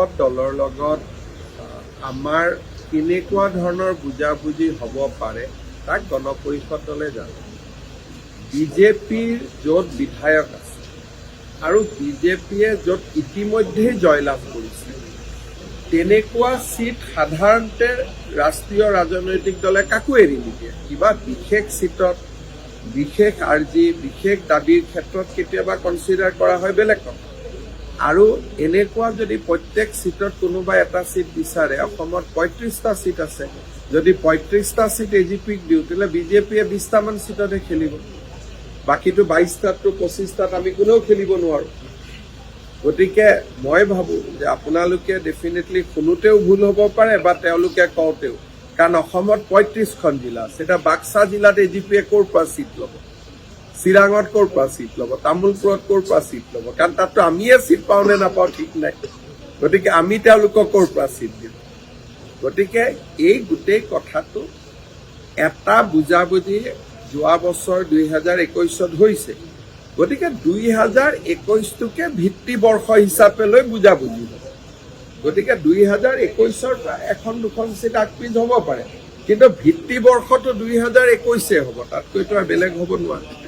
দলৰ লগত আমাৰ কেনেকুৱা ধৰণৰ বুজাবুজি হ'ব পাৰে তাক গণপৰিষদলৈ জানে। বিজেপিৰ য'ত বিধায়ক আছে আৰু বিজেপিয়ে য'ত ইতিমধ্যেই জয়লাভ কৰিছে তেনেকুৱা চিট সাধাৰণতে ৰাষ্ট্ৰীয় ৰাজনৈতিক দলে কাকো এৰি নিদিয়ে। কিবা বিশেষ চিটত বিশেষ আৰ্জি বিশেষ দাবীৰ ক্ষেত্ৰত কেতিয়াবা কনচিডাৰ কৰা হয় বেলেগ কথা। আৰু এনেকুৱা যদি প্ৰত্যেক চিটত কোনোবাই এটা চিট বিচাৰে, অসমত ৩৫টা চিট আছে, যদি ৩৫টা চিট এজিপিক দিওঁ তেতিয়াহ'লে বিজেপিয়ে 20টামান চিটতহে খেলিব, বাকীটো 22টাতটো 25টাত আমি কোনেও খেলিব নোৱাৰোঁ। গতিকে মই ভাবোঁ যে আপোনালোকে ডেফিনেটলি শুনোতেও ভুল হ'ব পাৰে বা তেওঁলোকে কওঁতেও, কাৰণ অসমত ৩৫খন জিলা আছে। এতিয়া বাক্সা জিলাত এজিপিয়ে ক'ৰ পৰা চিট ল'ব, চিৰাঙত ক'ৰ পৰা চিট ল'ব, তামোলপুৰত ক'ৰ পৰা চিট ল'ব, কাৰণ তাততো আমিয়ে চিট পাওঁ নে নাপাওঁ ঠিক নাই। গতিকে আমি তেওঁলোকক ক'ৰ পৰা চিট দিম। গতিকে এই গোটেই কথাটো এটা বুজাবুজি যোৱা বছৰ 2021ত হৈছে। গতিকে 2021টোকে ভিত্তিবৰ্ষ হিচাপে লৈ বুজাবুজি হ'ব। গতিকে 2021ৰ পৰা এখন দুখন চিট আগপিছ হ'ব পাৰে, কিন্তু ভিত্তিবৰ্ষটো 2021 হ'ব, তাতকৈতো বেলেগ হ'ব নোৱাৰে।